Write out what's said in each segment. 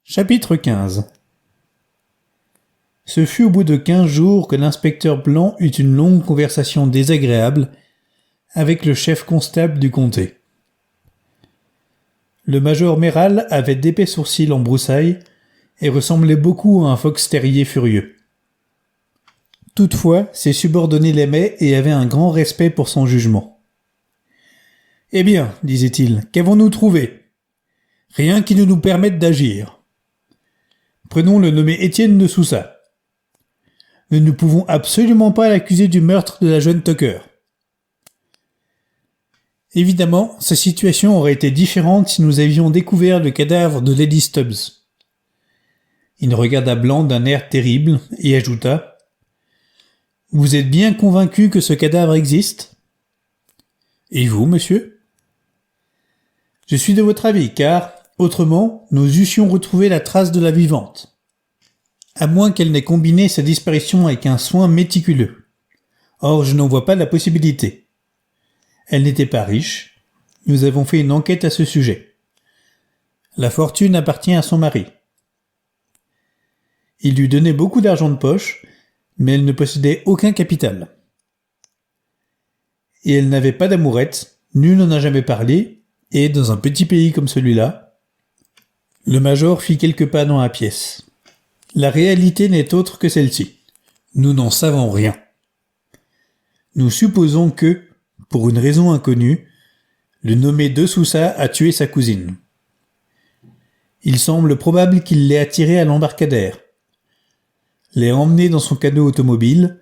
Chapitre 15. Ce fut au bout de 15 jours que l'inspecteur Blanc eut une longue conversation désagréable avec le chef constable du comté. Le major Méral avait d'épais sourcils en broussailles et ressemblait beaucoup à un fox terrier furieux. Toutefois, ses subordonnés l'aimaient et avaient un grand respect pour son jugement. « Eh bien, disait-il, qu'avons-nous trouvé ? Rien qui ne nous permette d'agir. Prenons le nommé Étienne de Sousa. Nous ne pouvons absolument pas l'accuser du meurtre de la jeune Tucker. Évidemment, sa situation aurait été différente si nous avions découvert le cadavre de Lady Stubbs. Il regarda Blanc d'un air terrible et ajouta : « Vous êtes bien convaincu que ce cadavre existe ? Et vous, monsieur ? Je suis de votre avis, car, autrement, nous eussions retrouvé la trace de la vivante. À moins qu'elle n'ait combiné sa disparition avec un soin méticuleux. Or, je n'en vois pas la possibilité. Elle n'était pas riche. Nous avons fait une enquête à ce sujet. La fortune appartient à son mari. Il lui donnait beaucoup d'argent de poche, mais elle ne possédait aucun capital. Et elle n'avait pas d'amourette, nul n'en a jamais parlé, et dans un petit pays comme celui-là, le major fit quelques pas dans la pièce. La réalité n'est autre que celle-ci. Nous n'en savons rien. Nous supposons que, pour une raison inconnue, le nommé de Sousa a tué sa cousine. Il semble probable qu'il l'ait attirée à l'embarcadère, l'ait emmenée dans son canot automobile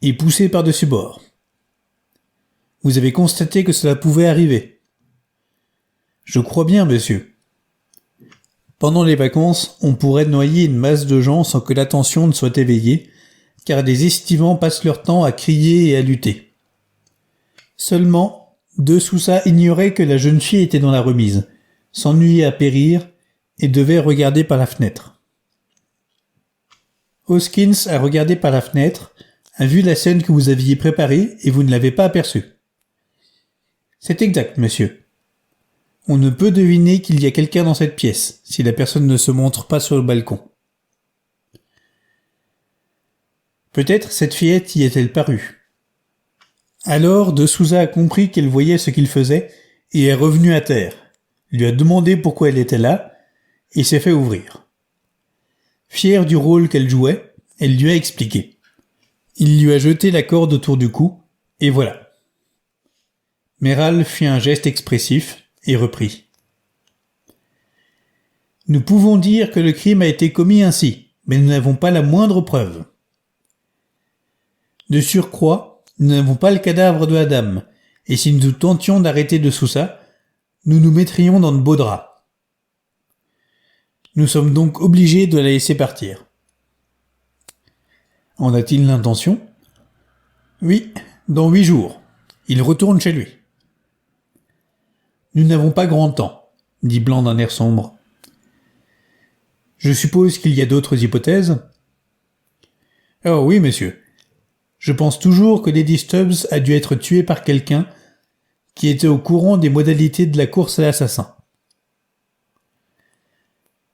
et poussée par-dessus bord. Vous avez constaté que cela pouvait arriver. Je crois bien, monsieur. Pendant les vacances, on pourrait noyer une masse de gens sans que l'attention ne soit éveillée, car des estivants passent leur temps à crier et à lutter. Seulement, de Sousa ignorait que la jeune fille était dans la remise, s'ennuyait à périr et devait regarder par la fenêtre. Hoskins a regardé par la fenêtre, a vu la scène que vous aviez préparée et vous ne l'avez pas aperçue. C'est exact, monsieur. On ne peut deviner qu'il y a quelqu'un dans cette pièce, si la personne ne se montre pas sur le balcon. Peut-être cette fillette y est-elle parue. Alors, de Sousa a compris qu'elle voyait ce qu'il faisait et est revenue à terre, lui a demandé pourquoi elle était là et s'est fait ouvrir. Fière du rôle qu'elle jouait, elle lui a expliqué. Il lui a jeté la corde autour du cou, et voilà. Méral fit un geste expressif et reprit. Nous pouvons dire que le crime a été commis ainsi, mais nous n'avons pas la moindre preuve. De surcroît, nous n'avons pas le cadavre de la dame, et si nous tentions d'arrêter de Sousa, nous nous mettrions dans de beaux draps. Nous sommes donc obligés de la laisser partir. En a-t-il l'intention ? Oui, dans 8 jours. Il retourne chez lui. Nous n'avons pas grand temps, dit Blanc d'un air sombre. Je suppose qu'il y a d'autres hypothèses ? Oh oui, monsieur. Je pense toujours que Lady Stubbs a dû être tuée par quelqu'un qui était au courant des modalités de la course à l'assassin.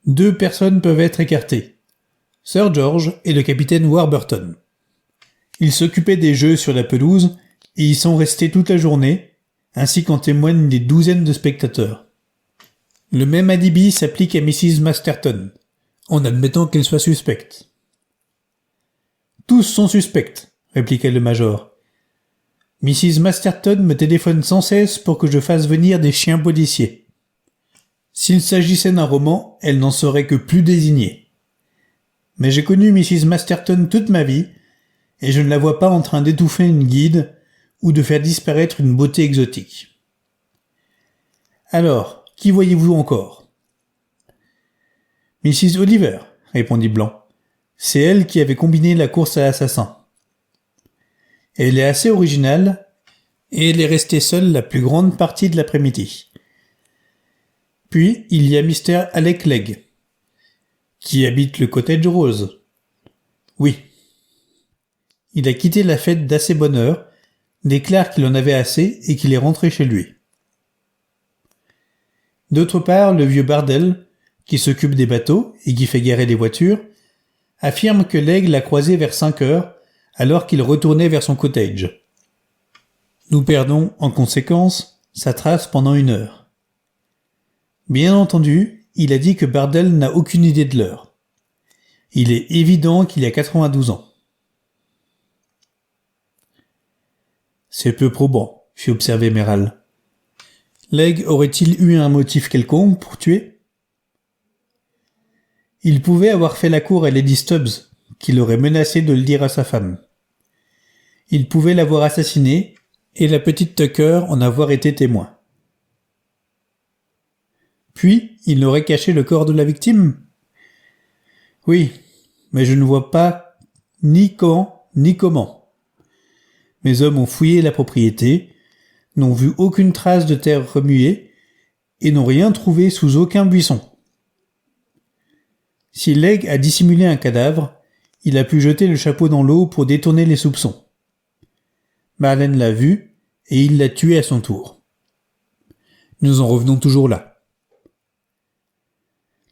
2 personnes peuvent être écartées. Sir George et le capitaine Warburton. Ils s'occupaient des jeux sur la pelouse et y sont restés toute la journée, ainsi qu'en témoignent des douzaines de spectateurs. Le même alibi s'applique à Mrs. Masterton, en admettant qu'elle soit suspecte. Tous sont suspects, répliqua le major. Mrs. Masterton me téléphone sans cesse pour que je fasse venir des chiens policiers. S'il s'agissait d'un roman, elle n'en serait que plus désignée. Mais j'ai connu Mrs. Masterton toute ma vie, et je ne la vois pas en train d'étouffer une guide ou de faire disparaître une beauté exotique. Alors, qui voyez-vous encore ? Mrs. Oliver, répondit Blanc. C'est elle qui avait combiné la course à l'assassin. Elle est assez originale, et elle est restée seule la plus grande partie de l'après-midi. Puis, il y a Mr. Alec Legg, qui habite le cottage rose. Oui. Il a quitté la fête d'assez bonne heure, déclare qu'il en avait assez et qu'il est rentré chez lui. D'autre part, le vieux Bardell, qui s'occupe des bateaux et qui fait garer les voitures, affirme que Legg l'a croisé vers 5 heures alors qu'il retournait vers son cottage. Nous perdons, en conséquence, sa trace pendant 1 heure. Bien entendu, il a dit que Bardell n'a aucune idée de l'heure. Il est évident qu'il a 92 ans. C'est peu probant, fit observer Meral. Legg aurait-il eu un motif quelconque pour tuer? Il pouvait avoir fait la cour à Lady Stubbs, qui l'aurait menacé de le dire à sa femme. Il pouvait l'avoir assassiné, et la petite Tucker en avoir été témoin. Puis, il aurait caché le corps de la victime? Oui, mais je ne vois pas ni quand, ni comment. Mes hommes ont fouillé la propriété, n'ont vu aucune trace de terre remuée, et n'ont rien trouvé sous aucun buisson. Si Legg a dissimulé un cadavre, il a pu jeter le chapeau dans l'eau pour détourner les soupçons. Marlène l'a vu, et il l'a tué à son tour. Nous en revenons toujours là.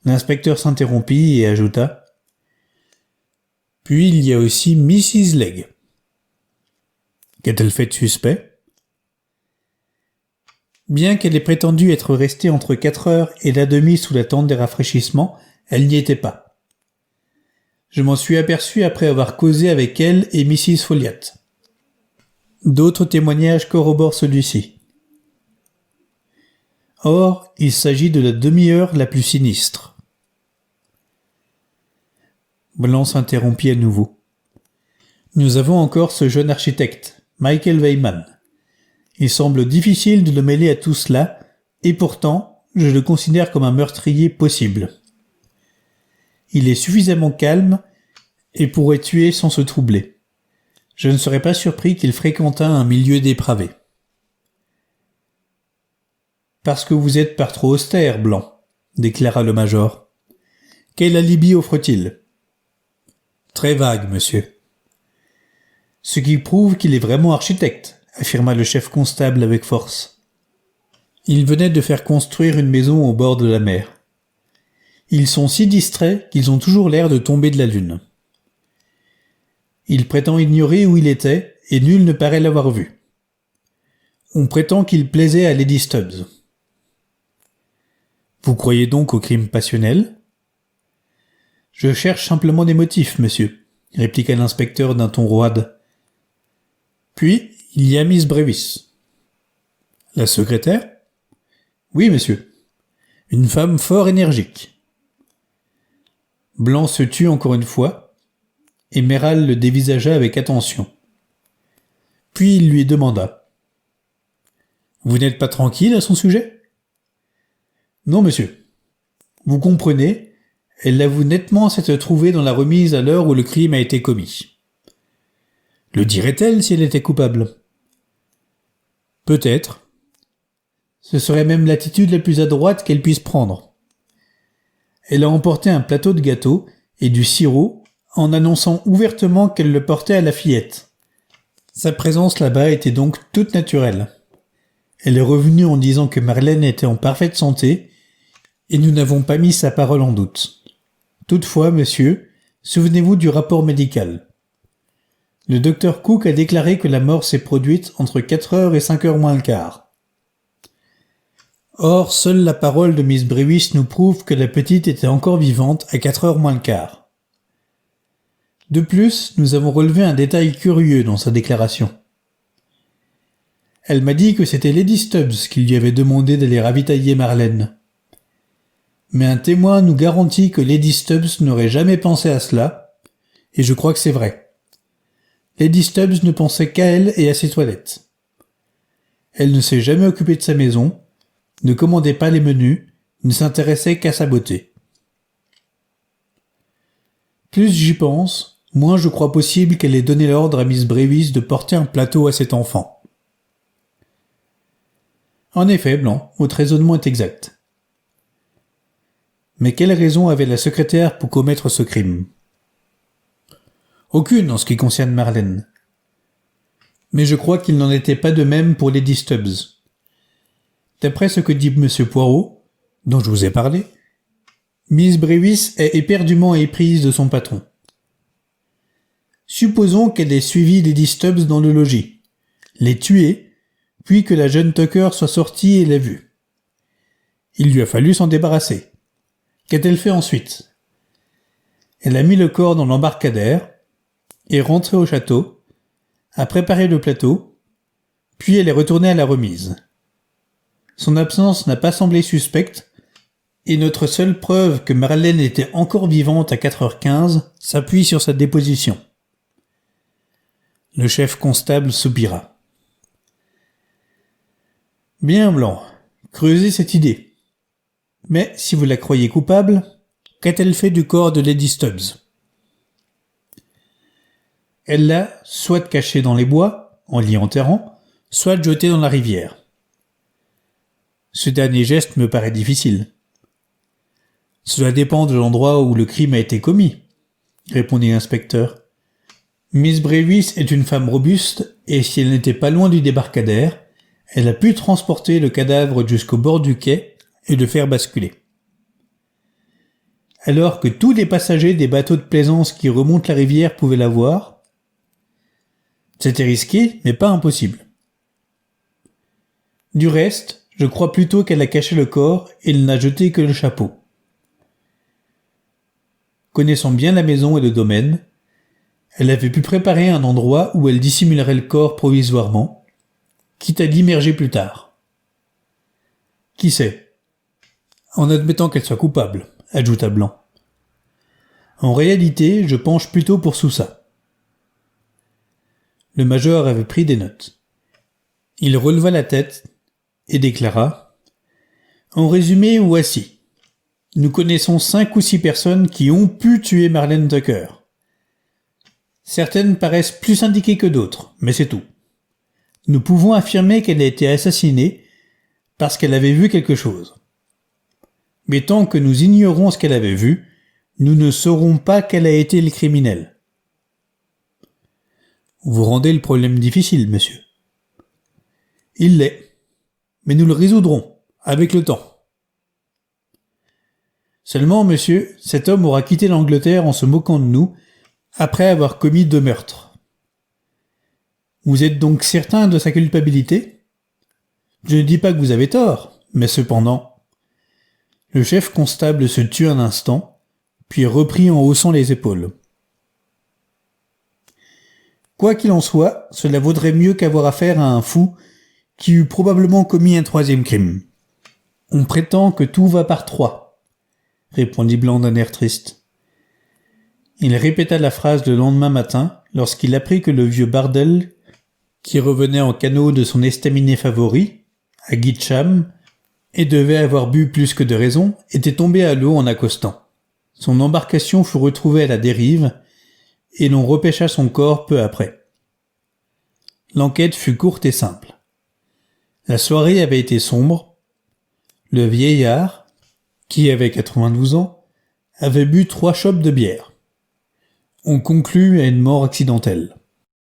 L'inspecteur s'interrompit et ajouta « Puis il y a aussi Mrs. Legg. » Qu'a-t-elle fait de suspect? Bien qu'elle ait prétendu être restée entre 4 heures et la demie sous la tente des rafraîchissements, elle n'y était pas. Je m'en suis aperçu après avoir causé avec elle et Mrs. Folliot. D'autres témoignages corroborent celui-ci. Or, il s'agit de la demi-heure la plus sinistre. Blanc s'interrompit à nouveau. Nous avons encore ce jeune architecte, Michael Weyman. Il semble difficile de le mêler à tout cela, et pourtant, je le considère comme un meurtrier possible. Il est suffisamment calme et pourrait tuer sans se troubler. Je ne serais pas surpris qu'il fréquentât un milieu dépravé. Parce que vous êtes par trop austère, Blanc, déclara le major. Quel alibi offre-t-il? Très vague, monsieur. Ce qui prouve qu'il est vraiment architecte, affirma le chef constable avec force. Il venait de faire construire une maison au bord de la mer. Ils sont si distraits qu'ils ont toujours l'air de tomber de la lune. Il prétend ignorer où il était, et nul ne paraît l'avoir vu. On prétend qu'il plaisait à Lady Stubbs. Vous croyez donc au crime passionnel? Je cherche simplement des motifs, monsieur, répliqua l'inspecteur d'un ton roide. Puis, il y a Miss Brewis. La secrétaire? Oui, monsieur. Une femme fort énergique. Blanc se tut encore une fois, et Meral le dévisagea avec attention. Puis il lui demanda. Vous n'êtes pas tranquille à son sujet? Non, monsieur. Vous comprenez, elle l'avoue nettement s'être trouvée dans la remise à l'heure où le crime a été commis. Le dirait-elle si elle était coupable? Peut-être. Ce serait même l'attitude la plus adroite qu'elle puisse prendre. Elle a emporté un plateau de gâteaux et du sirop en annonçant ouvertement qu'elle le portait à la fillette. Sa présence là-bas était donc toute naturelle. Elle est revenue en disant que Marlène était en parfaite santé et nous n'avons pas mis sa parole en doute. Toutefois, monsieur, souvenez-vous du rapport médical. Le docteur Cook a déclaré que la mort s'est produite entre 4 heures et 5 heures moins le quart. Or, seule la parole de Miss Brewis nous prouve que la petite était encore vivante à 4 heures moins le quart. De plus, nous avons relevé un détail curieux dans sa déclaration. Elle m'a dit que c'était Lady Stubbs qui lui avait demandé d'aller ravitailler Marlène. Mais un témoin nous garantit que Lady Stubbs n'aurait jamais pensé à cela, et je crois que c'est vrai. Lady Stubbs ne pensait qu'à elle et à ses toilettes. Elle ne s'est jamais occupée de sa maison, ne commandait pas les menus, ne s'intéressait qu'à sa beauté. Plus j'y pense, moins je crois possible qu'elle ait donné l'ordre à Miss Brewis de porter un plateau à cet enfant. En effet, Blanc, votre raisonnement est exact. Mais quelle raison avait la secrétaire pour commettre ce crime? Aucune en ce qui concerne Marlène. Mais je crois qu'il n'en était pas de même pour Lady Stubbs. D'après ce que dit M. Poirot, dont je vous ai parlé, Miss Brewis est éperdument éprise de son patron. Supposons qu'elle ait suivi Lady Stubbs dans le logis, l'ait tuée, puis que la jeune Tucker soit sortie et l'ait vue. Il lui a fallu s'en débarrasser. Qu'a-t-elle fait ensuite? Elle a mis le corps dans l'embarcadère, est rentrée au château, a préparé le plateau, puis elle est retournée à la remise. Son absence n'a pas semblé suspecte, et notre seule preuve que Marlène était encore vivante à 4h15 s'appuie sur sa déposition. Le chef constable soupira. Bien, Blanc, creusez cette idée. Mais si vous la croyez coupable, qu'a-t-elle fait du corps de Lady Stubbs? Elle l'a soit caché dans les bois, en l'y enterrant, soit jeté dans la rivière. Ce dernier geste me paraît difficile. Cela dépend de l'endroit où le crime a été commis, répondit l'inspecteur. Miss Brewis est une femme robuste, et si elle n'était pas loin du débarcadère, elle a pu transporter le cadavre jusqu'au bord du quai et le faire basculer. Alors que tous les passagers des bateaux de plaisance qui remontent la rivière pouvaient la voir, c'était risqué, mais pas impossible. Du reste, je crois plutôt qu'elle a caché le corps et elle n'a jeté que le chapeau. Connaissant bien la maison et le domaine, elle avait pu préparer un endroit où elle dissimulerait le corps provisoirement, quitte à l'immerger plus tard. Qui sait? En admettant qu'elle soit coupable, ajouta Blanc. En réalité, je penche plutôt pour Sousa. Le major avait pris des notes. Il releva la tête et déclara: En résumé, voici. Nous connaissons 5 ou 6 personnes qui ont pu tuer Marlène Tucker. Certaines paraissent plus indiquées que d'autres, mais c'est tout. Nous pouvons affirmer qu'elle a été assassinée parce qu'elle avait vu quelque chose. Mais tant que nous ignorons ce qu'elle avait vu, nous ne saurons pas quel a été le criminel. Vous rendez le problème difficile, monsieur. Il l'est, mais nous le résoudrons, avec le temps. Seulement, monsieur, cet homme aura quitté l'Angleterre en se moquant de nous, après avoir commis 2 meurtres. Vous êtes donc certain de sa culpabilité? Je ne dis pas que vous avez tort, mais cependant... Le chef constable se tut un instant, puis reprit en haussant les épaules. Quoi qu'il en soit, cela vaudrait mieux qu'avoir affaire à un fou qui eût probablement commis un 3e crime. On prétend que tout va par 3, répondit Blanc d'un air triste. Il répéta la phrase le lendemain matin lorsqu'il apprit que le vieux Bardell, qui revenait en canot de son estaminet favori, à Guitcham, et devait avoir bu plus que de raison, était tombé à l'eau en accostant. Son embarcation fut retrouvée à la dérive, et l'on repêcha son corps peu après. L'enquête fut courte et simple. La soirée avait été sombre. Le vieillard, qui avait 92 ans, avait bu 3 chopes de bière. On conclut à une mort accidentelle.